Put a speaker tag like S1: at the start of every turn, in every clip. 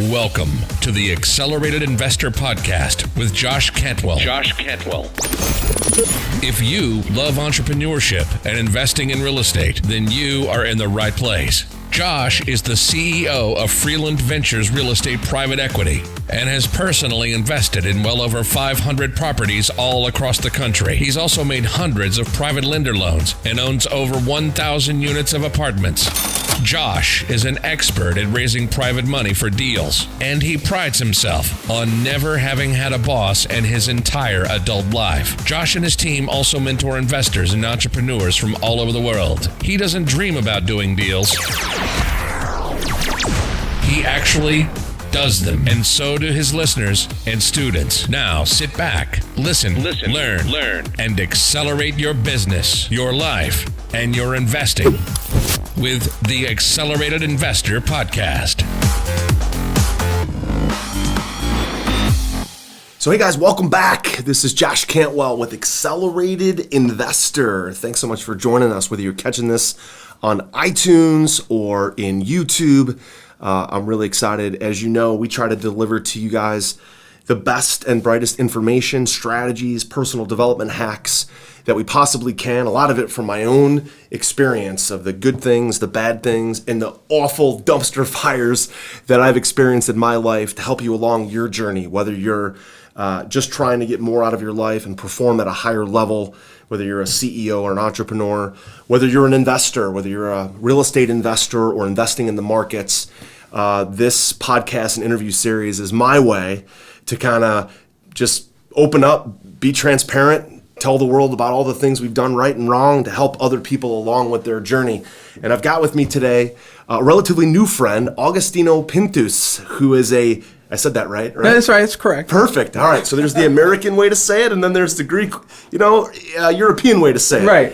S1: Welcome to the Accelerated Investor Podcast with Josh Cantwell. If you love entrepreneurship and investing in real estate, then you are in the right place. Josh is the CEO of Freeland Ventures Real Estate Private Equity and has personally invested in well over 500 properties all across the country. He's also made hundreds of private lender loans and owns over 1,000 units of apartments. Josh is an expert at raising private money for deals, and he prides himself on never having had a boss in his entire adult life. Josh and his team also mentor investors and entrepreneurs from all over the world. He doesn't dream about doing deals. He actually does them, and so do his listeners and students. Now sit back, listen, learn, and accelerate your business, your life, and your investing with the Accelerated Investor Podcast.
S2: So hey guys, welcome back. This is Josh Cantwell with Accelerated Investor. Thanks so much for joining us, whether you're catching this on iTunes or in YouTube. I'm really excited. As you know, we try to deliver to you guys the best and brightest information, strategies, personal development hacks that we possibly can. A lot of it from my own experience of the good things, the bad things, and the awful dumpster fires that I've experienced in my life to help you along your journey, whether you're just trying to get more out of your life and perform at a higher level, whether you're a CEO or an entrepreneur, whether you're an investor, whether you're a real estate investor or investing in the markets. This podcast and interview series is my way to kind of just open up, be transparent, tell the world about all the things we've done right and wrong to help other people along with their journey. And I've got with me today a relatively new friend, Agostino Pintus, who is I said that right?
S3: No, that's right. It's correct.
S2: Perfect. All right. So there's the American way to say it, and then there's the Greek, European way to say it.
S3: Right.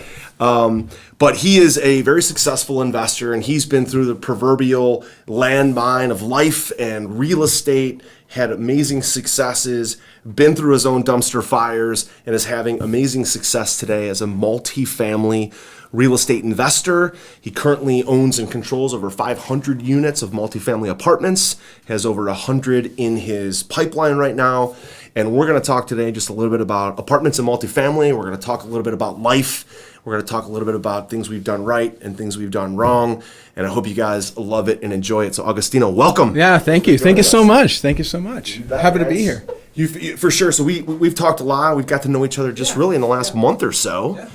S2: But he is a very successful investor, and he's been through the proverbial landmine of life and real estate, had amazing successes, been through his own dumpster fires, and is having amazing success today as a multifamily real estate investor. He currently owns and controls over 500 units of multifamily apartments, has over 100 in his pipeline right now. And we're going to talk today just a little bit about apartments and multifamily. We're going to talk a little bit about life. We're going to talk a little bit about things we've done right and things we've done wrong. And I hope you guys love it and enjoy it. So Agostino, welcome.
S3: Yeah, thank you. Thank you so much. Thank you so much. Happy to be here.
S2: You, for sure. So we've talked a lot. We've got to know each other just really in the last month or so. Yeah.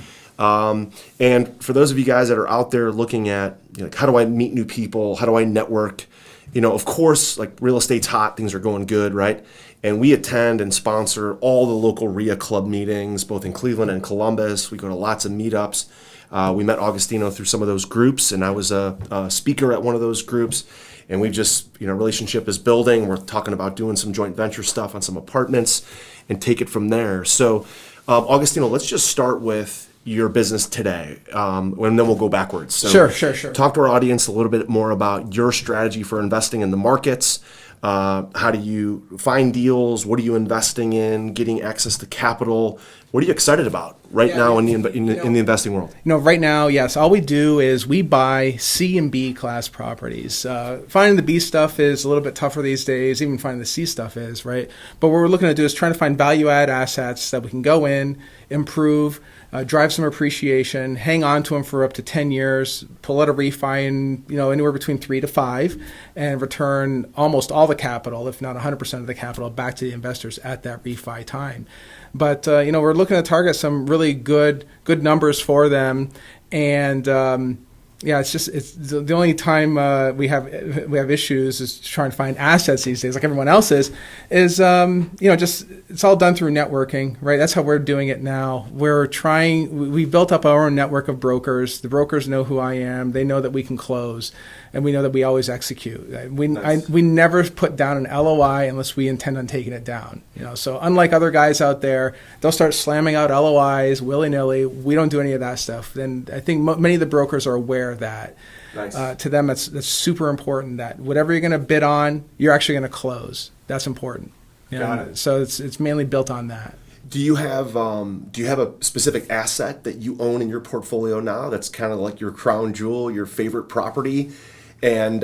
S2: And for those of you guys that are out there looking at, how do I meet new people? How do I network? Of course, like real estate's hot. Things are going good, right? And we attend and sponsor all the local RIA club meetings, both in Cleveland and Columbus. We go to lots of meetups. We met Agostino through some of those groups, and I was a speaker at one of those groups. And we just, relationship is building. We're talking about doing some joint venture stuff on some apartments and take it from there. So, Agostino, let's just start with your business today, and then we'll go backwards. So
S3: Sure.
S2: Talk to our audience a little bit more about your strategy for investing in the markets. How do you find deals? What are you investing in? Getting access to capital? What are you excited about now in the investing world?
S3: Right now, yes. All we do is we buy C and B class properties. Finding the B stuff is a little bit tougher these days. Even finding the C stuff is, right? But what we're looking to do is trying to find value-add assets that we can go in, improve, drive some appreciation, hang on to them for up to 10 years, pull out a refi in anywhere between 3 to 5, and return almost all the capital, if not 100% of the capital, back to the investors at that refi time. But we're looking to target some really good numbers for them, and it's the only time we have issues is trying to find assets these days, like everyone else is it's all done through networking, right? That's how we're doing it now. We built up our own network of brokers. The brokers know who I am. They know that we can close, and we know that we always execute. We never put down an LOI unless we intend on taking it down. So unlike other guys out there, they'll start slamming out LOIs willy-nilly. We don't do any of that stuff. And I think many of the brokers are aware of that. Nice. To them, that's super important that whatever you're going to bid on, you're actually going to close. That's important.
S2: Got it.
S3: So it's mainly built on that.
S2: Do you have a specific asset that you own in your portfolio now that's kind of like your crown jewel, your favorite property? And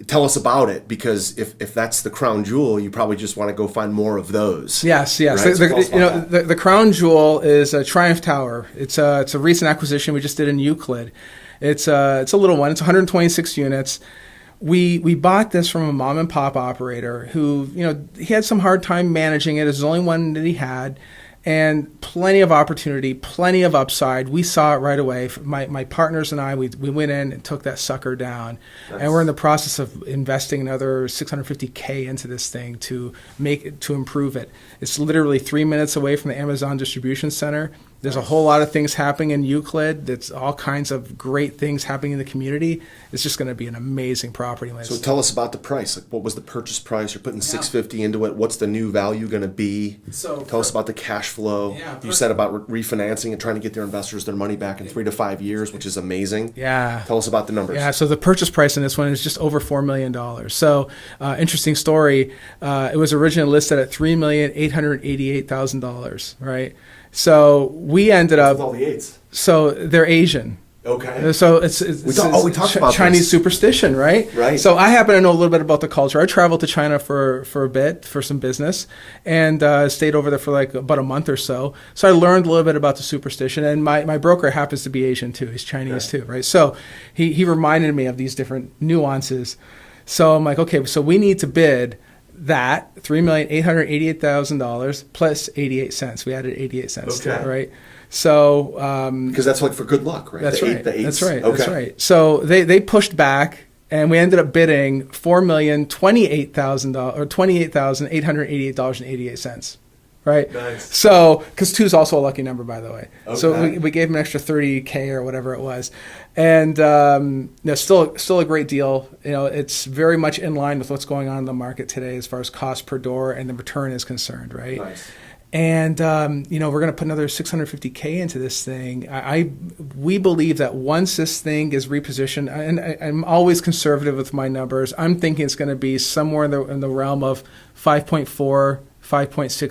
S2: Tell us about it, because if that's the crown jewel, you probably just want to go find more of those.
S3: Yes.
S2: Right?
S3: The crown jewel is a Triumph Tower. It's a recent acquisition we just did in Euclid. It's a little one. It's 126 units. We bought this from a mom and pop operator who, he had some hard time managing it. It was the only one that he had. And plenty of opportunity, plenty of upside. We saw it right away. My partners and I, we went in and took that sucker down. Nice. And we're in the process of investing another $650K into this thing to improve it. It's literally 3 minutes away from the Amazon distribution center. There's a whole lot of things happening in Euclid. That's all kinds of great things happening in the community. It's just going to be an amazing property.
S2: So tell us about the price. Like, what was the purchase price? You're putting $650 into it. What's the new value going to be? Tell us about the cash flow. You said about refinancing and trying to get their investors their money back in 3 to 5 years, which is amazing.
S3: Yeah.
S2: Tell us about the numbers.
S3: Yeah. So the purchase price in this one is just over $4 million. So interesting story. It was originally listed at $3,888,000. Right. So we ended up.
S2: With all the eights.
S3: So they're Asian.
S2: Okay.
S3: So it's
S2: we talked about
S3: Chinese
S2: this.
S3: Superstition, right?
S2: Right.
S3: So I happen to know a little bit about the culture. I traveled to China for a bit for some business, and stayed over there for like about a month or so. So I learned a little bit about the superstition, and my broker happens to be Asian too. He's Chinese too, right? So he reminded me of these different nuances. So I'm like, okay, so we need to bid that $3,888,000 plus 88 cents. We added 88 cents to it, right? So
S2: because that's like for good luck, right?
S3: That's right.
S2: The eights.
S3: That's right.
S2: Okay.
S3: That's right. So they pushed back, and we ended up bidding $4,028,000 or $28,888.88. Right.
S2: Nice.
S3: So, because 2 is also a lucky number, by the way.
S2: Okay.
S3: So we gave him an extra $30K or whatever it was, and still a great deal. It's very much in line with what's going on in the market today as far as cost per door and the return is concerned. Right.
S2: Nice.
S3: And we're going to put another $650K into this thing. We believe that once this thing is repositioned, and I'm always conservative with my numbers, I'm thinking it's going to be somewhere in the realm of 5.6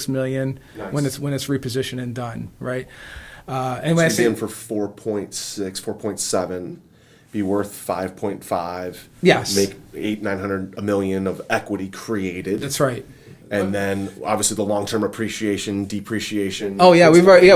S3: million.
S2: Nice.
S3: when it's repositioned and done, right?
S2: And when I say in for 4.6, 4.7, be worth 5.5.
S3: Yes.
S2: Make 800, 900, $1 million of equity created.
S3: That's right.
S2: And then obviously the long-term appreciation, depreciation.
S3: Oh yeah, we already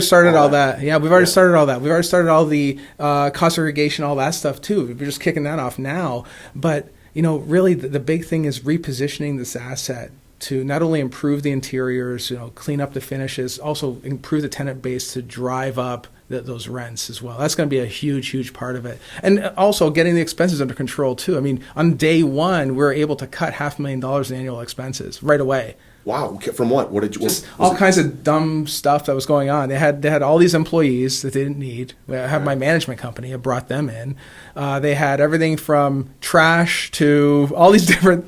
S3: started all
S2: that.
S3: that. Yeah, we've already started all that. We've already started all the cost segregation, all that stuff too. We're just kicking that off now. But really the big thing is repositioning this asset to not only improve the interiors, clean up the finishes, also improve the tenant base to drive up those rents as well. That's going to be a huge, huge part of it. And also getting the expenses under control too. I mean, on day one, we were able to cut $500,000 in annual expenses right away.
S2: Wow. From what? What did you?
S3: Just all kinds of dumb stuff that was going on. They had all these employees that they didn't need. I have my management company. I brought them in. They had everything from trash to all these different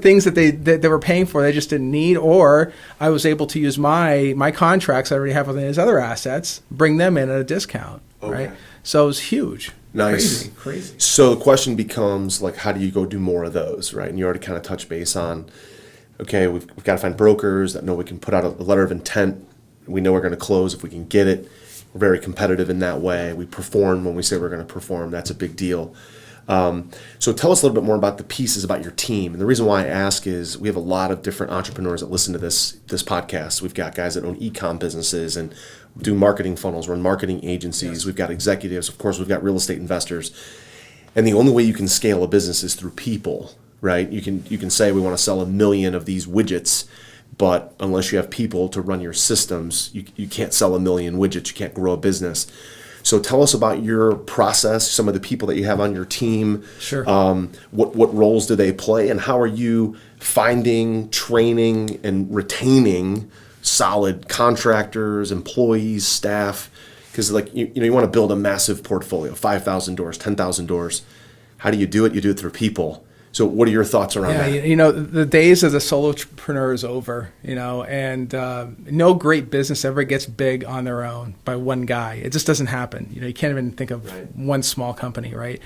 S3: things that they were paying for. They just didn't need. Or I was able to use my contracts I already have with his other assets, bring them in at a discount. Okay. Right. So it was huge.
S2: Nice.
S3: Crazy.
S2: So the question becomes like, how do you go do more of those, right? And you already kind of touched base on. Okay, we've got to find brokers that know we can put out a letter of intent. We know we're going to close if we can get it. We're very competitive in that way. We perform when we say we're going to perform. That's a big deal. So tell us a little bit more about the pieces about your team. And the reason why I ask is we have a lot of different entrepreneurs that listen to this podcast. We've got guys that own e-com businesses and do marketing funnels, run marketing agencies. Yes. We've got executives. Of course, we've got real estate investors. And the only way you can scale a business is through people. Right? You can say we want to sell 1 million of these widgets, but unless you have people to run your systems, you can't sell 1 million widgets. You can't grow a business. So tell us about your process, some of the people that you have on your team.
S3: Sure.
S2: What roles do they play, and how are you finding, training, and retaining solid contractors, employees, staff? Because you want to build a massive portfolio, 5,000 doors, 10,000 doors. How do you do it? You do it through people. So what are your thoughts around that?
S3: The days of the solopreneur is over, and no great business ever gets big on their own by one guy. It just doesn't happen. You can't even think of one small company, right?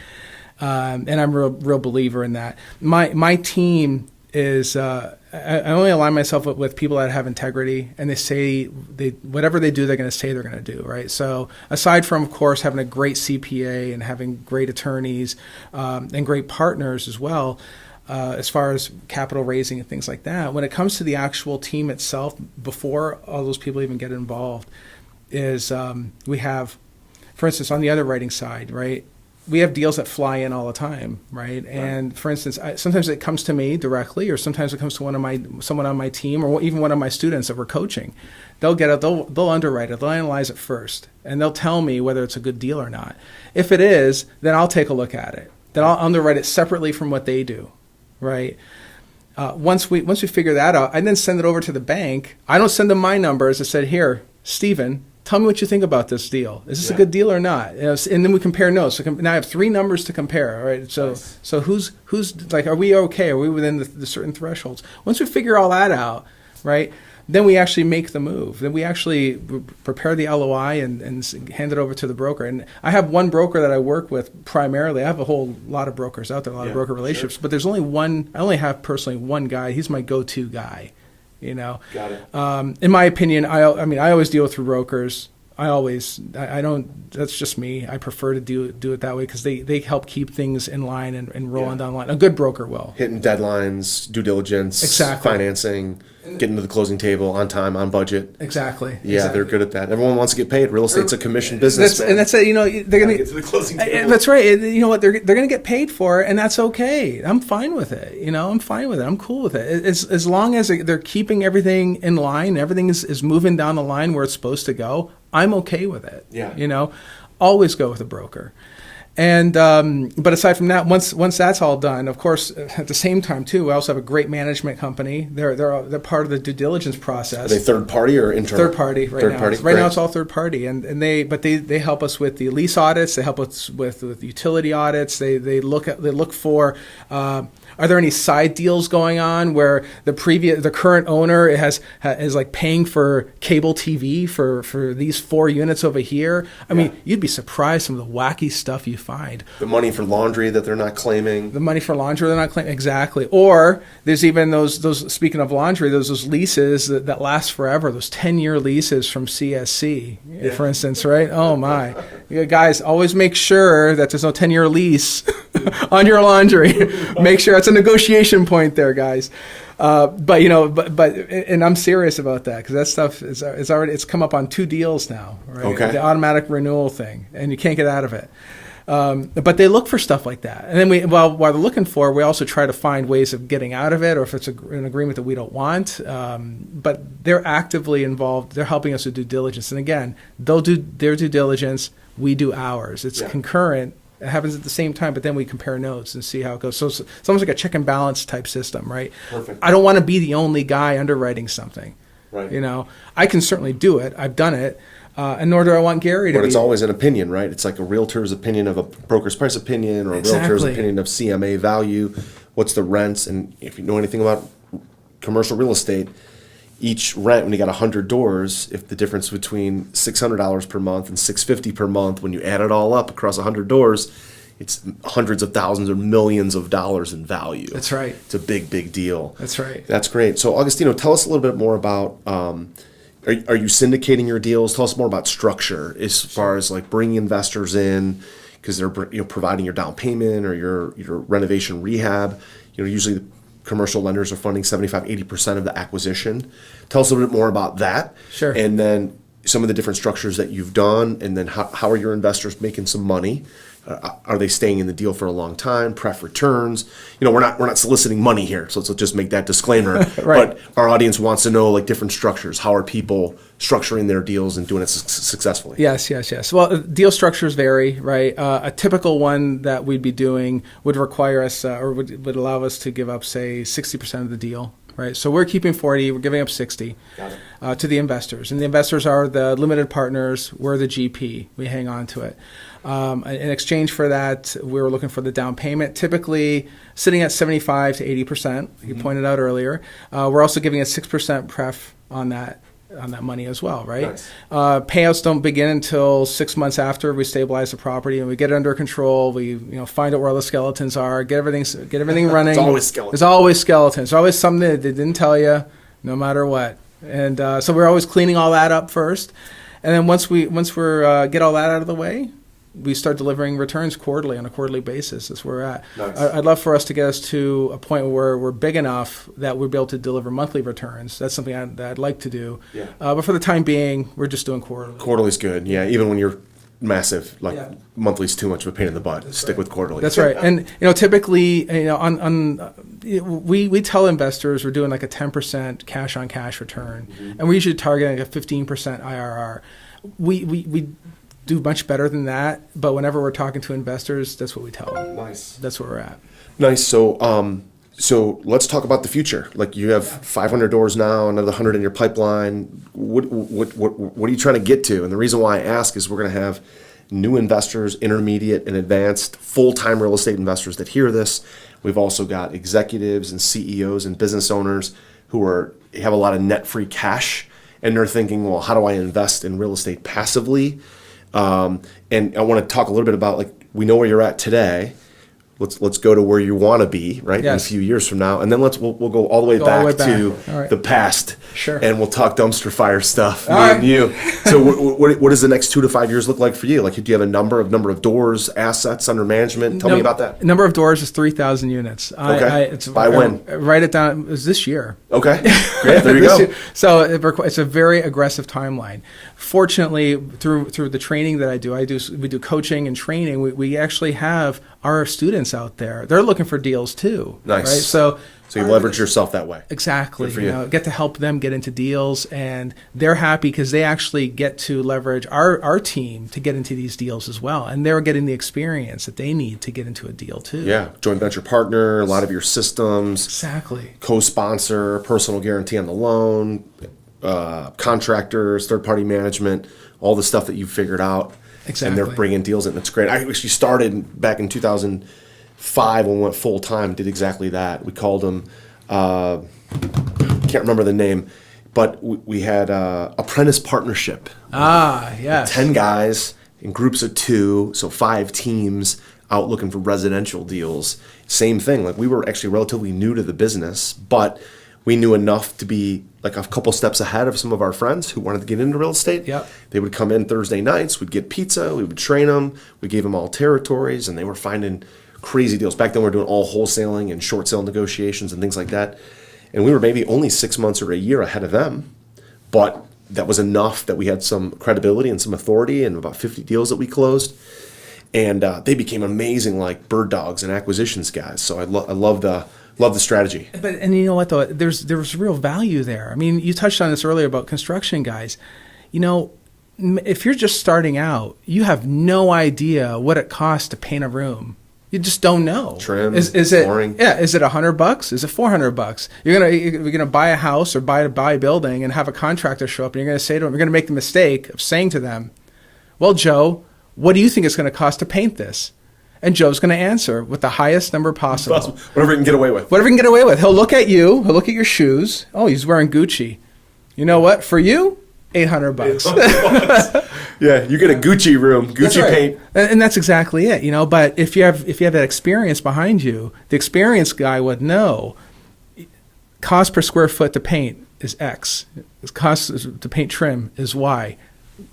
S3: And I'm a real believer in that. My team is I only align myself with people that have integrity, and they say whatever they do, they're going to say they're going to do, right? So aside from, of course, having a great CPA and having great attorneys and great partners as well, as far as capital raising and things like that, when it comes to the actual team itself, before all those people even get involved, is we have, for instance, on the underwriting side, right? We have deals that fly in all the time, right? And for instance, sometimes it comes to me directly, or sometimes it comes to someone on my team, or even one of my students that we're coaching. They'll get it, they'll underwrite it, they'll analyze it first, and they'll tell me whether it's a good deal or not. If it is, then I'll take a look at it. Then I'll underwrite it separately from what they do, right? Once we figure that out, I then send it over to the bank. I don't send them my numbers. I said, here, Stephen, tell me what you think about this deal. Is this a good deal or not? And then we compare notes. So now I have 3 numbers to compare. All right. So nice. So who's like, are we okay? Are we within the certain thresholds? Once we figure all that out, right, then we actually make the move. Then we actually prepare the LOI and hand it over to the broker. And I have one broker that I work with primarily. I have a whole lot of brokers out there, a lot of broker relationships, but there's only one. I only have personally one guy. He's my go-to guy. Got it. In my opinion, I always deal through brokers. I don't, that's just me. I prefer to do it that way because they help keep things in line and rolling down the line. A good broker will.
S2: Hitting deadlines, due diligence,
S3: exactly.
S2: Financing, getting to the closing table on time, on budget.
S3: Exactly.
S2: Yeah, they're good at that. Everyone wants to get paid. Real estate's a commission business.
S3: That's it. They're going to
S2: get to the closing table.
S3: That's right. You know what? They're going to get paid for it, and that's okay. I'm fine with it. I'm fine with it. I'm cool with it. As long as they're keeping everything in line, everything is moving down the line where it's supposed to go, I'm okay with it.
S2: Yeah.
S3: Always go with a broker. And but aside from that, once that's all done, of course, at the same time too, we also have a great management company. They're part of the due diligence process.
S2: Are they third party or internal?
S3: Third party right now. Right now it's all third party, and they help us with the lease audits. They help us with utility audits. They look for. Are there any side deals going on where the current owner is like paying for cable TV for these 4 units over here? I mean, you'd be surprised some of the wacky stuff you find.
S2: The money for laundry that they're not claiming.
S3: Exactly. Or there's even those speaking of laundry, those leases that last forever. Those 10-year leases from CSC, for instance, right? Oh my, guys, always make sure that there's no 10-year lease on your laundry. Make sure it's a negotiation point there, guys. But I'm serious about that because that stuff it's come up on 2 deals now, right?
S2: Okay.
S3: The automatic renewal thing, and you can't get out of it. But they look for stuff like that, and then while they're looking for, we also try to find ways of getting out of it, or if it's an agreement that we don't want. But they're actively involved. They're helping us with due diligence, and again, they'll do their due diligence. We do ours. It's concurrent. It happens at the same time, but then we compare notes and see how it goes. So it's almost like a check and balance type system, right?
S2: Perfect.
S3: I don't want to be the only guy underwriting something.
S2: Right.
S3: I can certainly do it. I've done it. And nor do I want Gary to be.
S2: But it's always an opinion, right? It's like a realtor's opinion of a broker's price opinion, or a realtor's opinion of CMA value. What's the rents? And if you know anything about commercial real estate, each rent, when you got 100 doors, if the difference between $600 per month and $650 per month, when you add it all up across 100 doors, it's hundreds of thousands or millions of dollars in value.
S3: That's right.
S2: It's a big, big deal.
S3: That's right.
S2: That's great. So, Agostino, tell us a little bit more about, are you syndicating your deals? Tell us more about structure as far as like bringing investors in, because they're providing your down payment or your renovation rehab. Usually the commercial lenders are funding 75-80% of the acquisition. Tell us a little bit more about that.
S3: Sure.
S2: And then some of the different structures that you've done, and then how are your investors making some money? Are they staying in the deal for a long time? Pref returns. We're not soliciting money here, so let's just make that disclaimer.
S3: Right.
S2: But our audience wants to know like different structures. How are people structuring their deals and doing it successfully?
S3: Yes. Well, deal structures vary, right? A typical one that we'd be doing would require us, or would allow us to give up, say, 60% of the deal. Right, so we're keeping 40, we're giving up 60 to the investors, and the investors are the limited partners. We're the GP. We hang on to it. In exchange for that, we were looking for the down payment, typically sitting at 75 to 80%. You pointed out earlier. We're also giving a 6% pref on that on that money as well, right?
S2: Nice.
S3: Payouts don't begin until 6 months after we stabilize the property and we get it under control. We find out where all the skeletons are, get everything running.
S2: There's always skeletons.
S3: There's always skeletons. There's always something that they didn't tell you, no matter what. And so we're always cleaning all that up first, and then once we're get all that out of the way, we start delivering returns quarterly on a quarterly basis. That's where we're at.
S2: Nice.
S3: I'd love for us to get us to a point where we're big enough that we'll be able to deliver monthly returns. That's something I'd like to do.
S2: Yeah.
S3: But for the time being, we're just doing quarterly.
S2: Quarterly's good. Yeah, even when you're massive, like
S3: Yeah.
S2: monthly's too much of a pain in the butt. Stick with quarterly.
S3: That's right. And typically, we tell investors we're doing like a 10% cash on cash return, and we're usually targeting a 15% IRR. We do much better than that, but whenever we're talking to investors, that's what we tell them.
S2: Nice.
S3: That's where we're at.
S2: Nice. So let's talk about the future. Like you have 500 doors now, another 100 in your pipeline. What are you trying to get to? And the reason why I ask is we're going to have new investors, intermediate and advanced, full-time real estate investors that hear this. We've also got executives and CEOs and business owners who have a lot of net free cash, and they're thinking, well, how do I invest in real estate passively? And I want to talk a little bit about, like, we know where you're at today. Let's go to where you want to be, right?
S3: Yes.
S2: In a few years from now, and then we'll go all the way back to
S3: All right.
S2: the past.
S3: Sure.
S2: And we'll talk dumpster fire stuff, me
S3: All right.
S2: and you. So what does the next 2 to 5 years look like for you? Like, do you have a number of doors, assets under management? Tell me about that.
S3: Number of doors is 3,000 units.
S2: Okay. By when?
S3: Write it down. It was this year.
S2: Okay. Great. There you go.
S3: So it's a very aggressive timeline. Fortunately, through the training that we do coaching and training. We actually have our students out there. They're looking for deals too.
S2: Nice.
S3: Right? So
S2: you leverage yourself that way.
S3: Exactly.
S2: Good for you.
S3: Get to help them get into deals, and they're happy because they actually get to leverage our team to get into these deals as well, and they're getting the experience that they need to get into a deal too.
S2: Yeah. Joint venture partner, a lot of your systems.
S3: Exactly.
S2: Co-sponsor, personal guarantee on the loan, contractors, third-party management, all the stuff that you've figured out.
S3: Exactly.
S2: And they're bringing deals in. It's great. I actually started back in 2005 when we went full-time, did exactly that. We called them, can't remember the name, but we had apprentice partnership.
S3: Yes.
S2: 10 guys in groups of 2, so 5 teams out looking for residential deals. Same thing. Like, we were actually relatively new to the business, but we knew enough to be like a couple steps ahead of some of our friends who wanted to get into real estate.
S3: Yep.
S2: They would come in Thursday nights, we'd get pizza, we would train them, we gave them all territories, and they were finding crazy deals. Back then we were doing all wholesaling and short sale negotiations and things like that. And we were maybe only 6 months or a year ahead of them, but that was enough that we had some credibility and some authority, and about 50 deals that we closed. And they became amazing, like bird dogs and acquisitions guys. So I love the strategy.
S3: And you know what though? There's real value there. I mean, you touched on this earlier about construction guys. If you're just starting out, you have no idea what it costs to paint a room. You just don't know.
S2: Trim,
S3: is it
S2: flooring.
S3: Yeah, is it $100? Is it $400? You're gonna buy a house or buy a building and have a contractor show up, and you're gonna say to them, you're gonna make the mistake of saying to them, "Well, Joe, what do you think it's gonna cost to paint this?" And Joe's gonna answer with the highest number possible.
S2: Whatever he can get away with.
S3: Whatever he can get away with. He'll look at you. He'll look at your shoes. Oh, he's wearing Gucci. You know what? For you, $800.
S2: Yeah, you get a Gucci room, Gucci paint.
S3: And that's exactly it, But if you have that experience behind you, the experienced guy would know cost per square foot to paint is X. Cost to paint trim is Y.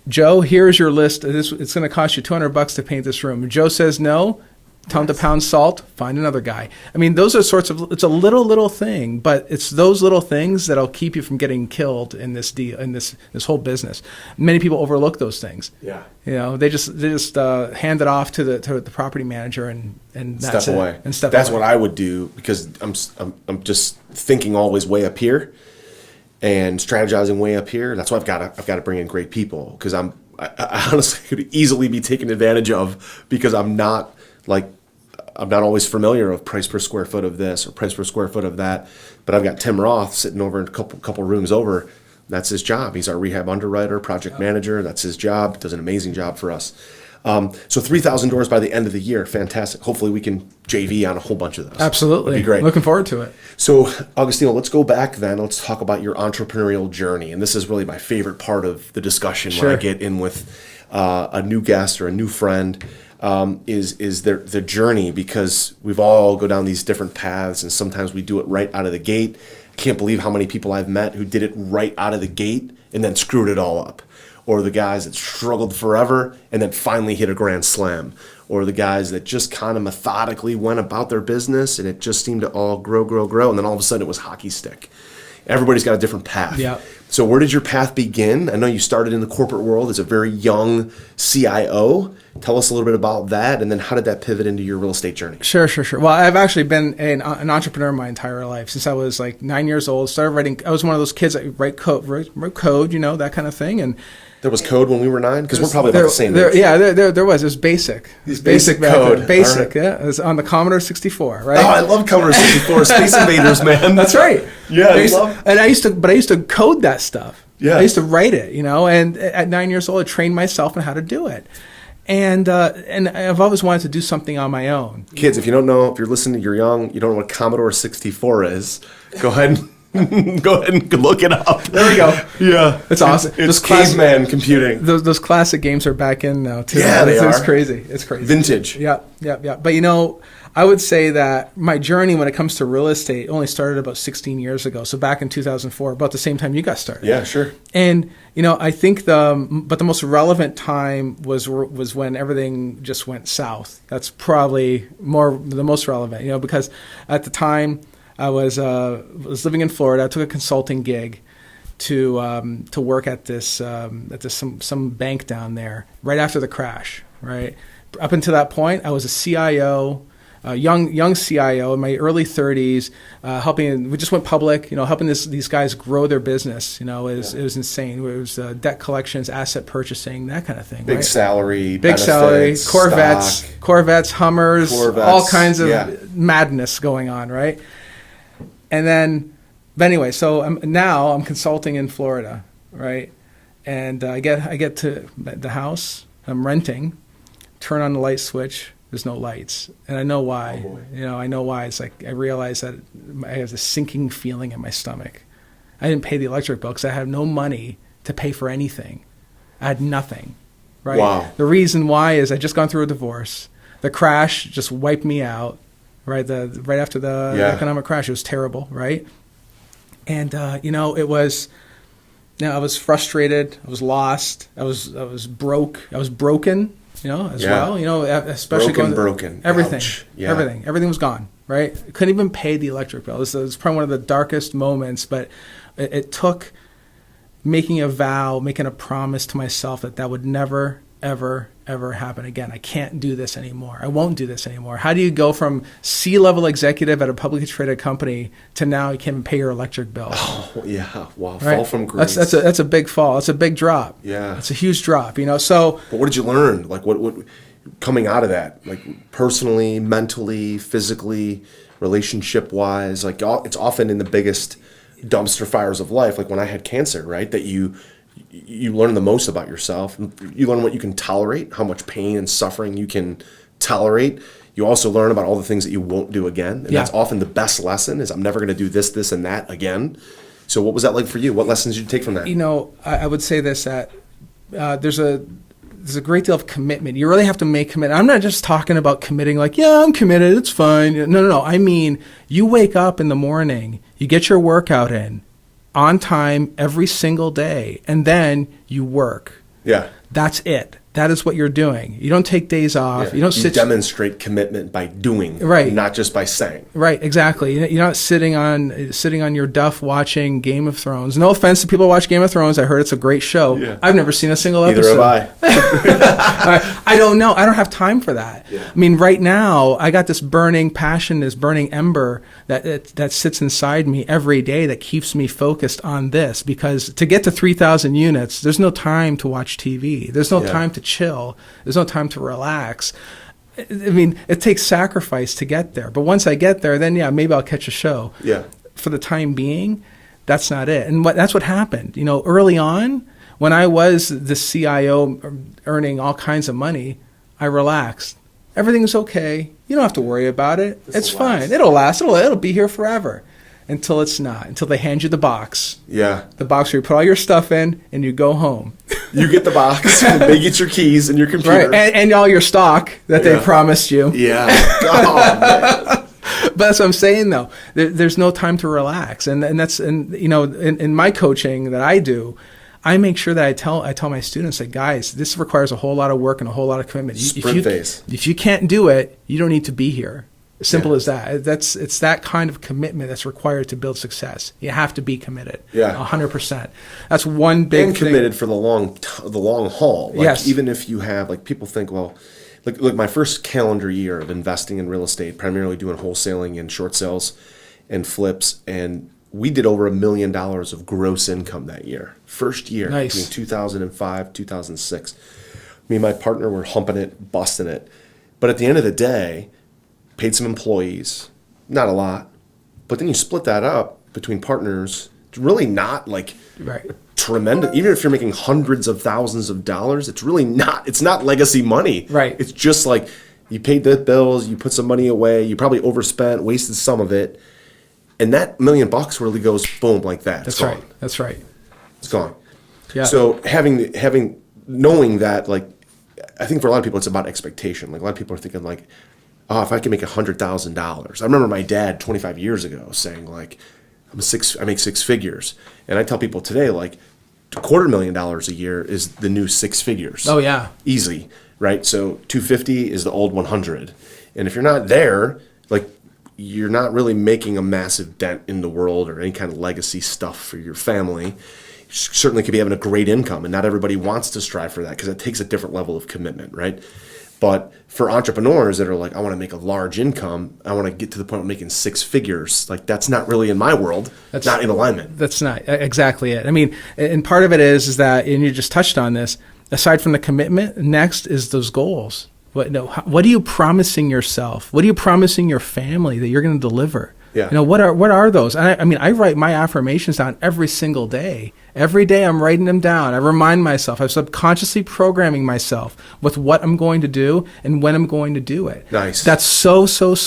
S3: Joe, here's your list. It's going to cost you $200 to paint this room. If Joe says no, tell him to pound salt, find another guy. I mean, those are it's a little thing, but it's those little things that'll keep you from getting killed in this deal, in this whole business. Many people overlook those things.
S2: Yeah.
S3: They just hand it off to the property manager and that's
S2: step away.
S3: It. And step
S2: That's
S3: away.
S2: what I would do, because I'm just thinking always way up here and strategizing way up here. That's why I've got to bring in great people, because I honestly could easily be taken advantage of, because I'm not always familiar of price per square foot of this or price per square foot of that. But I've got Tim Roth sitting over a couple rooms over. That's his job. He's our rehab underwriter, project manager. That's his job. Does an amazing job for us. So 3,000 doors by the end of the year. Fantastic. Hopefully we can JV on a whole bunch of those.
S3: Absolutely.
S2: That'd be great.
S3: Looking forward to it.
S2: So, Agostino, let's go back then. Let's talk about your entrepreneurial journey. And this is really my favorite part of the discussion when I get in with a new guest or a new friend, is the journey, because we've all go down these different paths, and sometimes we do it right out of the gate. I can't believe how many people I've met who did it right out of the gate and then screwed it all up. Or the guys that struggled forever and then finally hit a grand slam. Or the guys that just kind of methodically went about their business and it just seemed to all grow. And then all of a sudden it was hockey stick. Everybody's got a different path.
S3: Yeah.
S2: So where did your path begin? I know you started in the corporate world as a very young CIO. Tell us a little bit about that, and then how did that pivot into your real estate journey?
S3: Sure. Well, I've actually been an entrepreneur my entire life since I was like 9 years old. Started writing. I was one of those kids that wrote code, that kind of thing. And
S2: there was code when we were 9, because we're probably about the same age.
S3: There was. It was basic.
S2: Basic code.
S3: Basic. Right. Yeah. It was on the Commodore 64. Right.
S2: Oh, I love Commodore 64. Space Invaders, man.
S3: That's right.
S2: Yeah,
S3: I used to code that stuff.
S2: Yeah.
S3: I used to write it, and at 9 years old, I trained myself on how to do it. And I've always wanted to do something on my own.
S2: Kids, if you don't know, if you're listening, you're young, you don't know what Commodore 64 is, go ahead and look it up.
S3: There we go.
S2: Yeah.
S3: It's awesome.
S2: It's caveman computing.
S3: Those classic games are back in now, too.
S2: Yeah, they are.
S3: It's crazy.
S2: Vintage.
S3: Yeah. But, I would say that my journey when it comes to real estate only started about 16 years ago. So back in 2004, about the same time you got started.
S2: Yeah, sure.
S3: And, I think the most relevant time was when everything just went south. That's probably the most relevant, because at the time I was living in Florida. I took a consulting gig to work at this some bank down there right after the crash, right? Up until that point, I was a CIO, young CIO in my early 30s, helping. We just went public, helping these guys grow their business. It was insane. It was debt collections, asset purchasing, that kind of thing.
S2: Big
S3: right?
S2: salary,
S3: big salary, Corvettes, Hummers, all kinds of madness going on, right? And then, but anyway, so now I'm consulting in Florida, right? And I get to the house, I'm renting, turn on the light switch. There's no lights. And I know why.
S2: Oh boy.
S3: I know why. It's like I realize that I have this sinking feeling in my stomach. I didn't pay the electric bill because I had no money to pay for anything. I had nothing, right?
S2: Wow.
S3: The reason why is I just gone through a divorce. The crash just wiped me out, right? Right after the economic crash, it was terrible, right? And, it was... I was frustrated. I was lost. I was broke. I was broken, well. Especially
S2: broken.
S3: Everything.
S2: Ouch. Yeah.
S3: Everything was gone. Right. I couldn't even pay the electric bill. It was probably one of the darkest moments. But it took making a vow, making a promise to myself that would never, ever, ever happen again. I can't do this anymore. I won't do this anymore. How do you go from C-level executive at a publicly traded company to now you can't even pay your electric bill?
S2: Oh, yeah. Wow.
S3: Right?
S2: Fall from grace.
S3: That's a big fall. It's a big drop.
S2: Yeah.
S3: It's a huge drop, So.
S2: But what did you learn? Like what coming out of that? Like personally, mentally, physically, relationship-wise? Like it's often in the biggest dumpster fires of life. Like when I had cancer, right? That you learn the most about yourself. You learn what you can tolerate, how much pain and suffering you can tolerate. You also learn about all the things that you won't do again. And that's often the best lesson is I'm never going to do this, and that again. So what was that like for you? What lessons did you take from that?
S3: I would say this, that there's a great deal of commitment. You really have to make commitment. I'm not just talking about committing like, yeah, I'm committed, it's fine. No. I mean, you wake up in the morning, you get your workout in, on time every single day, and then you work.
S2: Yeah.
S3: That's it. That is what you're doing. You don't take days off.
S2: Yeah. You demonstrate commitment by doing,
S3: right?
S2: Not just by saying.
S3: Right, exactly. You're not sitting on your duff watching Game of Thrones. No offense to people who watch Game of Thrones. I heard it's a great show. Yeah. I've never seen a single episode.
S2: Neither have
S3: I don't know. I don't have time for that. Yeah. I mean, right now, I got this burning passion, this burning ember that sits inside me every day that keeps me focused on this. Because to get to 3,000 units, there's no time to watch TV. There's no time to chill. There's no time to relax. I mean, it takes sacrifice to get there. But once I get there, then maybe I'll catch a show.
S2: Yeah.
S3: For the time being, that's not it. And that's what happened. Early on, when I was the CIO earning all kinds of money, I relaxed. Everything's okay. You don't have to worry about it. It's fine.
S2: last.
S3: It'll last. It'll be here forever. Until it's not. Until they hand you the box.
S2: Yeah.
S3: The box where you put all your stuff in and you go home.
S2: You get the box, they get your keys and your computer.
S3: Right. And all your stock that they promised you.
S2: Yeah. Oh, man.
S3: But that's what I'm saying, though. There's no time to relax. And that's, in my coaching that I do, I make sure that I tell my students that, guys, this requires a whole lot of work and a whole lot of commitment.
S2: Sprint phase.
S3: If you can't do it, you don't need to be here. Simple as that. It's that kind of commitment that's required to build success. You have to be committed.
S2: Yeah.
S3: 100%. That's one big
S2: and committed for the long haul. Like,
S3: yes.
S2: Even if you have, like, people think, well, look, my first calendar year of investing in real estate, primarily doing wholesaling and short sales and flips, and we did over $1 million of gross income that year. First year.
S3: Nice.
S2: Between 2005, 2006. Me and my partner were humping it, busting it. But at the end of the day, paid some employees, not a lot, but then you split that up between partners. It's really not like tremendous. Even if you're making hundreds of thousands of dollars, it's really not. It's not legacy money.
S3: Right.
S2: It's just like you paid the bills, you put some money away, you probably overspent, wasted some of it, and that $1 million really goes boom like that.
S3: That's right. That's right.
S2: It's gone.
S3: Yeah.
S2: So knowing that, like, I think for a lot of people it's about expectation. Like, a lot of people are thinking like, oh, if I can make $100,000. I remember my dad 25 years ago saying, like, I make six figures. And I tell people today, like, $250,000 a year is the new six figures.
S3: Oh, yeah.
S2: Easy, right? So 250 is the old 100. And if you're not there, like, you're not really making a massive dent in the world or any kind of legacy stuff for your family. You certainly could be having a great income, and not everybody wants to strive for that because it takes a different level of commitment, right? But for entrepreneurs that are like, I want to make a large income, I want to get to the point of making six figures, like, that's not really in my world. That's not in alignment.
S3: That's not exactly it. I mean, and part of it is that, and you just touched on this, aside from the commitment, next is those goals. What are you promising yourself? What are you promising your family that you're going to deliver?
S2: Yeah.
S3: What are those? I mean, I write my affirmations down every single day. Every day I'm writing them down. I remind myself. I'm subconsciously programming myself with what I'm going to do and when I'm going to do it.
S2: Nice.
S3: That's so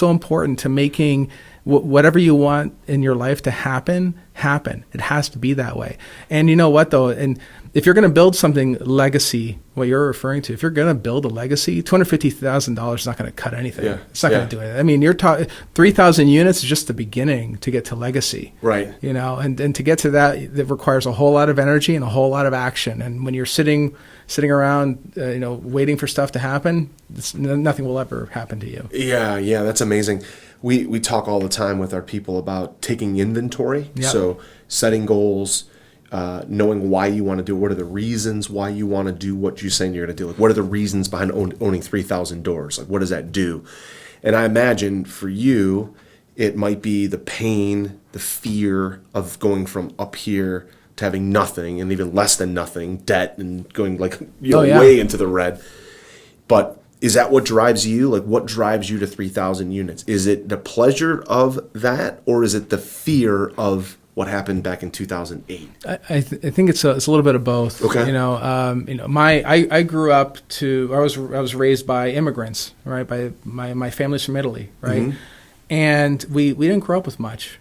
S3: important to making whatever you want in your life to happen. It has to be that way. And you know what, though? And if you're going to build something legacy, what you're referring to, if you're going to build a legacy, $250,000 is not going to cut anything. Yeah. It's not going to do it. I mean, you're talking 3,000 units is just the beginning to get to legacy.
S2: Right.
S3: And to get to that, it requires a whole lot of energy and a whole lot of action. And when you're sitting around, waiting for stuff to happen, nothing will ever happen to you.
S2: Yeah, that's amazing. We talk all the time with our people about taking inventory.
S3: Yep.
S2: So setting goals, knowing why you want to do it. What are the reasons why you want to do what you're saying you're going to do? Like, what are the reasons behind owning 3,000 doors? Like, what does that do? And I imagine for you, it might be the pain, the fear of going from up here to having nothing and even less than nothing, debt, and going way into the red. But is that what drives you? Like, what drives you to 3,000 units? Is it the pleasure of that, or is it the fear of what happened back in 2008?
S3: I think it's a little bit of both.
S2: Okay.
S3: I grew up I was raised by immigrants, right? By my family's from Italy, right? Mm-hmm. And we didn't grow up with much.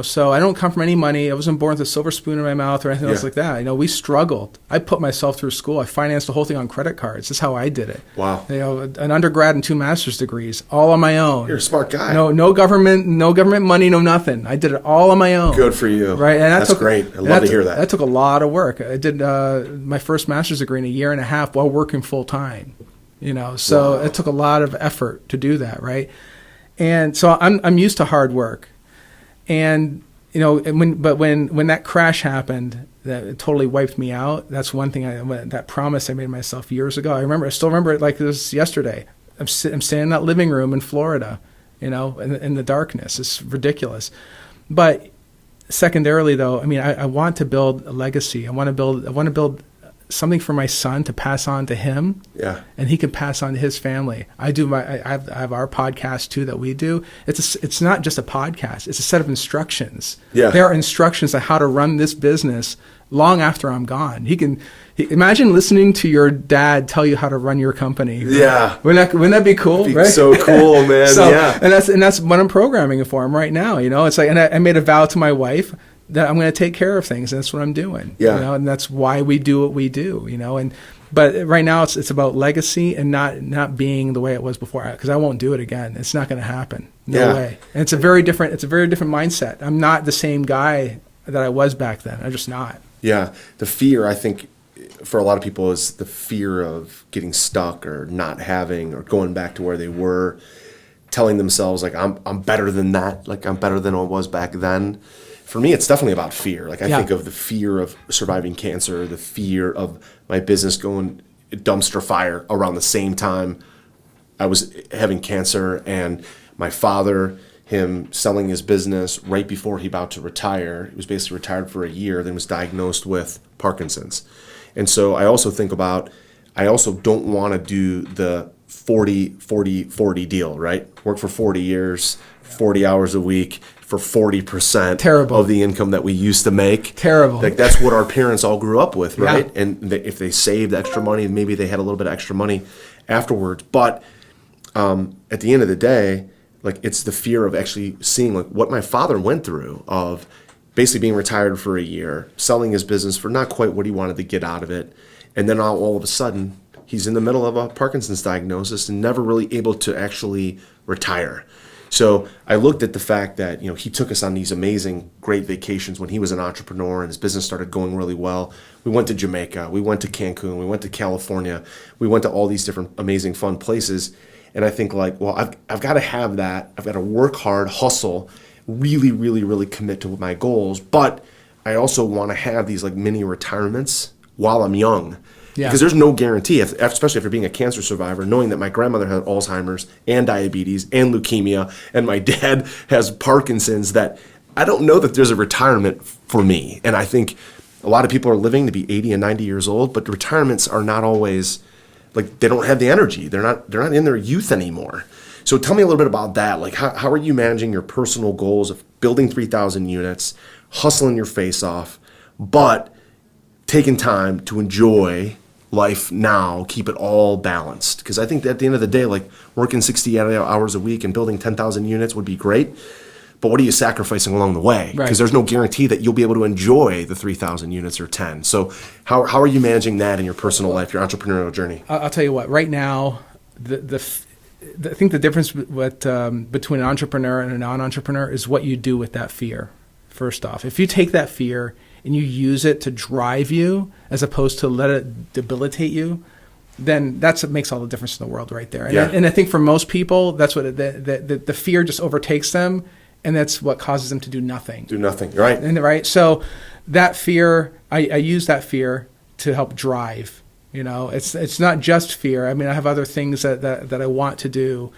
S3: So I don't come from any money. I wasn't born with a silver spoon in my mouth or anything else like that. We struggled. I put myself through school. I financed the whole thing on credit cards. That's how I did it.
S2: Wow.
S3: An undergrad and 2 master's degrees, all on my own.
S2: You're a smart guy.
S3: No government money, no nothing. I did it all on my own.
S2: Good for you.
S3: Right. And
S2: that's great. I love to hear that.
S3: That took a lot of work. I did my first master's degree in 1.5 years while working full time. So It took a lot of effort to do that. Right. And so I'm used to hard work. And when that crash happened, that it totally wiped me out. That's one thing. That promise I made myself years ago. I still remember it like it was yesterday. I'm standing in that living room in Florida, in the darkness. It's ridiculous. But secondarily, though, I mean, I want to build a legacy. I want to build something for my son to pass on to him, and he can pass on to his family. I have our podcast too that we do. It's not just a podcast. It's a set of instructions.
S2: Yeah.
S3: There are instructions on how to run this business long after I'm gone. Imagine listening to your dad tell you how to run your company.
S2: Yeah.
S3: Wouldn't that be cool? Right?
S2: So cool, man.
S3: And that's what I'm programming it for him right now. It's like, and I made a vow to my wife that I'm going to take care of things. And that's what I'm doing.
S2: Yeah.
S3: And that's why we do what we do. But right now it's about legacy and not being the way it was before, because I won't do it again. It's not going to happen. No way. And it's a very different mindset. I'm not the same guy that I was back then. I'm just not.
S2: Yeah. The fear, I think, for a lot of people is the fear of getting stuck or not having or going back to where they were, telling themselves like I'm better than that, like I'm better than I was back then. For me, it's definitely about fear. Like I think of the fear of surviving cancer, the fear of my business going dumpster fire around the same time I was having cancer, and my father, him selling his business right before he about to retire. He was basically retired for a year, then was diagnosed with Parkinson's. And so I also think about, I also don't want to do the 40 deal, right? Work for 40 years, 40 hours a week for 40% of the income that we used to make.
S3: Terrible.
S2: Like that's what our parents all grew up with, right?
S3: Yeah.
S2: And if they saved extra money, maybe they had a little bit of extra money afterwards. But at the end of the day, like it's the fear of actually seeing like what my father went through of basically being retired for a year, selling his business for not quite what he wanted to get out of it. And then all of a sudden, he's in the middle of a Parkinson's diagnosis and never really able to actually retire. So I looked at the fact that, he took us on these amazing, great vacations when he was an entrepreneur and his business started going really well. We went to Jamaica, we went to Cancun, we went to California, we went to all these different amazing, fun places. And I think like, well, I've got to have that. I've got to work hard, hustle, really, really, really commit to my goals. But I also want to have these like mini retirements while I'm young. Yeah. Because there's no guarantee, especially after being a cancer survivor, knowing that my grandmother had Alzheimer's and diabetes and leukemia, and my dad has Parkinson's, that I don't know that there's a retirement for me. And I think a lot of people are living to be 80 and 90 years old, but retirements are not always, like they don't have the energy. They're not in their youth anymore. So tell me a little bit about that. Like how are you managing your personal goals of building 3,000 units, hustling your face off, but taking time to enjoy life now, keep it all balanced? Because I think that at the end of the day, like working 60 hours a week and building 10,000 units would be great, but what are you sacrificing along the way? Because there's no guarantee that you'll be able to enjoy the 3,000 units or 10. So how are you managing that in your personal life, your entrepreneurial journey?
S3: I'll tell you what, right now, I think the difference between an entrepreneur and a non-entrepreneur is what you do with that fear, first off. If you take that fear and you use it to drive you as opposed to let it debilitate you, then that's what makes all the difference in the world right there. And I think for most people, that's what the fear just overtakes them, and that's what causes them to do nothing. Right? So that fear, I use that fear to help drive. It's not just fear. I mean, I have other things that I want to do.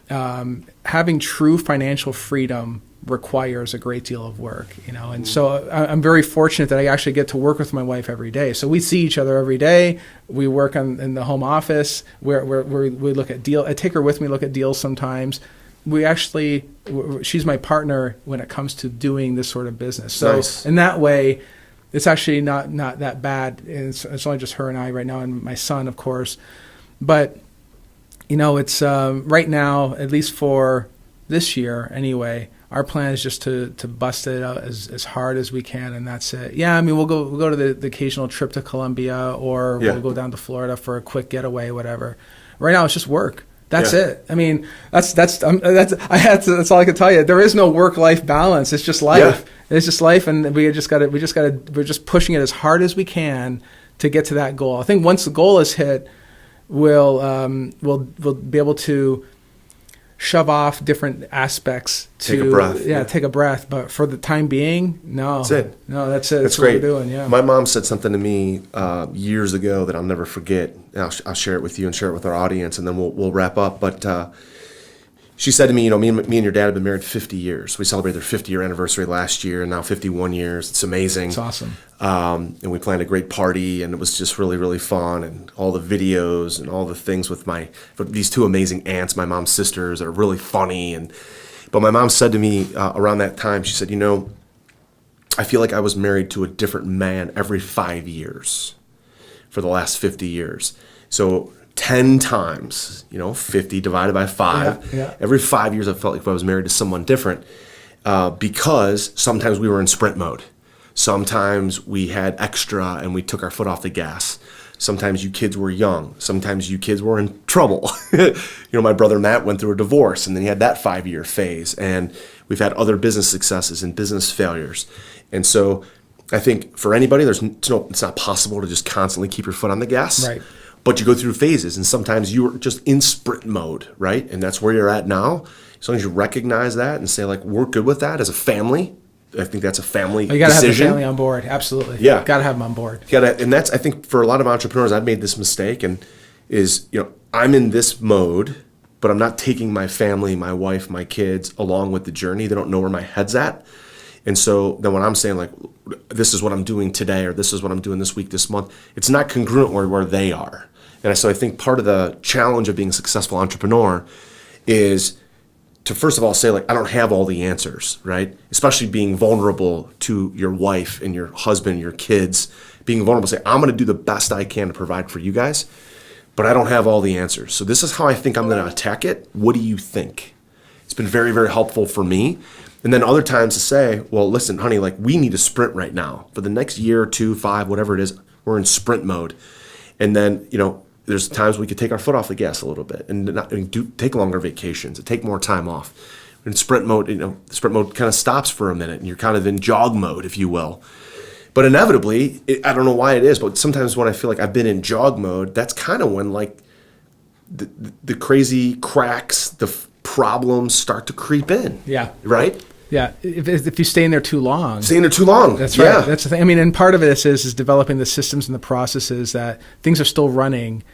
S3: Having true financial freedom requires a great deal of work, and so I'm very fortunate that I actually get to work with my wife every day. So we see each other every day. We work in the home office where we look at deals. I take her with me, look at deals sometimes. She's my partner when it comes to doing this sort of business. So in that way, it's actually not that bad. And it's only just her and I right now, and my son, of course. But it's right now, at least for this year anyway, our plan is just to bust it out as hard as we can, and that's it. Yeah, I mean, we'll go to the occasional trip to Colombia, or we'll go down to Florida for a quick getaway, whatever. Right now, it's just work. That's it. I mean, that's all I can tell you. There is no work-life balance. It's just life. Yeah. It's just life, and we're just pushing it as hard as we can to get to that goal. I think once the goal is hit, we'll be able to shove off different aspects to take a breath. But for the time being, no. That's it. No, that's it. That's great. What we're doing. Yeah.
S2: My mom said something to me years ago that I'll never forget. I'll share it with you and share it with our audience, and then we'll wrap up. But she said to me, me and your dad have been married 50 years. We celebrated their 50-year anniversary last year, and now 51 years. It's amazing.
S3: It's awesome.
S2: And we planned a great party, and it was just really, really fun. And all the videos and all the things with these two amazing aunts, my mom's sisters, that are really funny. But my mom said to me around that time, she said, I feel like I was married to a different man every 5 years for the last 50 years. So 10 times, 50 divided by 5.
S3: Yeah.
S2: Every 5 years I felt like I was married to someone different because sometimes we were in sprint mode. Sometimes we had extra and we took our foot off the gas. Sometimes you kids were young. Sometimes you kids were in trouble. My brother Matt went through a divorce, and then he had that 5-year phase. And we've had other business successes and business failures. And so I think for anybody, it's not possible to just constantly keep your foot on the gas.
S3: Right.
S2: But you go through phases, and sometimes you're just in sprint mode, right? And that's where you're at now. As long as you recognize that and say, we're good with that as a family. I think that's a family decision. You got to
S3: have the family on board. Absolutely.
S2: Yeah.
S3: Got to have them on board.
S2: And that's, I think, for a lot of entrepreneurs, I've made this mistake, and I'm in this mode, but I'm not taking my family, my wife, my kids along with the journey. They don't know where my head's at. And so then when I'm saying, this is what I'm doing today, or this is what I'm doing this week, this month, it's not congruent where they are. And so I think part of the challenge of being a successful entrepreneur is to first of all say, I don't have all the answers, right? Especially being vulnerable to your wife and your husband, your kids, being vulnerable, say, I'm going to do the best I can to provide for you guys, but I don't have all the answers. So this is how I think I'm going to attack it. What do you think? It's been very, very helpful for me. And then other times to say, well, listen, honey, we need a sprint right now. For the next year or 2, 5, whatever it is, we're in sprint mode. And then, there's times we could take our foot off the gas a little bit and take longer vacations and take more time off. In sprint mode, sprint mode kind of stops for a minute and you're kind of in jog mode, if you will. But inevitably, I don't know why it is, but sometimes when I feel like I've been in jog mode, that's kind of when the crazy cracks, the problems start to creep in.
S3: Yeah.
S2: Right?
S3: Yeah, if you stay in there too long.
S2: Stay in there too long.
S3: That's right. Yeah. That's the thing. I mean, and part of this is developing the systems and the processes that things are still running.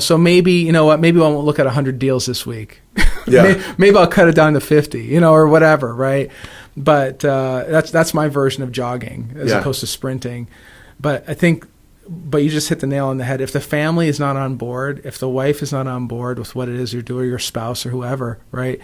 S3: So maybe, maybe I won't look at 100 deals this week. Yeah. maybe I'll cut it down to 50, or whatever, right? But that's my version of jogging as opposed to sprinting. But I think, you just hit the nail on the head. If the family is not on board, if the wife is not on board with what it is you're doing, your spouse or whoever, right?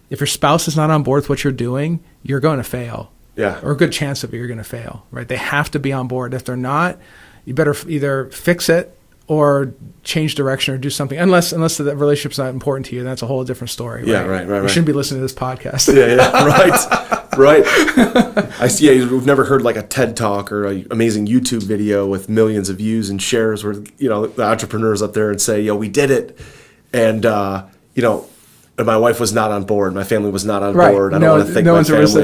S3: If your spouse is not on board with what you're doing, you're going to fail.
S2: Yeah.
S3: Or a good chance of it, you're going to fail, right? They have to be on board. If they're not, you better either fix it or change direction or do something. Unless the relationship's not important to you, that's a whole different story. Right?
S2: Yeah, right.
S3: You shouldn't be listening to this podcast.
S2: Yeah, right. I see. We've never heard a TED Talk or an amazing YouTube video with millions of views and shares where the entrepreneurs up there and say, we did it, and and my wife was not on board. My family was not on board. I don't want to thank my family.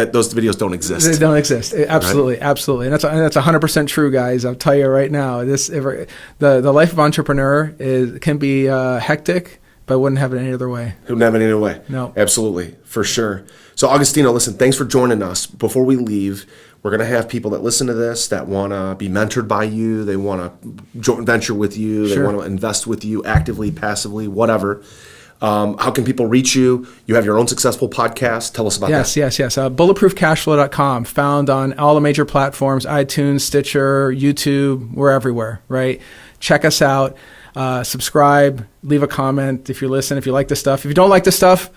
S2: Those videos don't exist.
S3: They don't exist. Absolutely, right? Absolutely, and that's 100% true, guys. I'll tell you right now. The life of entrepreneur can be hectic, but I wouldn't have it any other way.
S2: Wouldn't have it any other way.
S3: No,
S2: absolutely, for sure. So, Agostino, listen. Thanks for joining us. Before we leave, we're going to have people that listen to this that want to be mentored by you. They want to joint venture with you. They want to invest with you actively, passively, whatever. How can people reach you? You have your own successful podcast. Tell us about that.
S3: Yes. BulletproofCashflow.com, found on all the major platforms, iTunes, Stitcher, YouTube, we're everywhere, right? Check us out. Subscribe, leave a comment if you listen, if you like the stuff. If you don't like the stuff,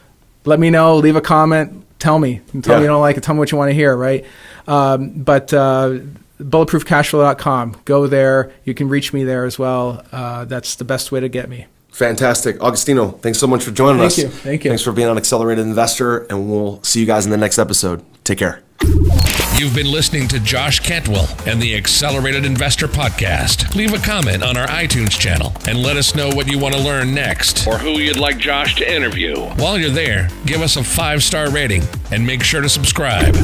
S3: let me know, leave a comment, tell me you don't like it, tell me what you want to hear, right? But BulletproofCashflow.com, go there. You can reach me there as well. That's the best way to get me.
S2: Fantastic. Agostino, thanks so much for joining us.
S3: Thank you.
S2: Thanks for being on Accelerated Investor, and we'll see you guys in the next episode. Take care.
S1: You've been listening to Josh Cantwell and the Accelerated Investor Podcast. Leave a comment on our iTunes channel and let us know what you want to learn next or who you'd like Josh to interview. While you're there, give us a 5-star rating and make sure to subscribe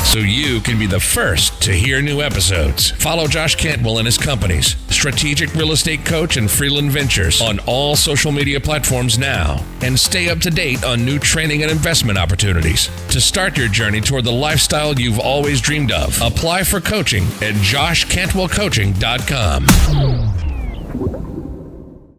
S1: so you can be the first to hear new episodes. Follow Josh Cantwell and his companies, Strategic Real Estate Coach and Freeland Ventures, on all social media platforms now, and stay up to date on new training and investment opportunities. To start your journey toward the lifestyle you've always dreamed of, apply for coaching at joshcantwellcoaching.com.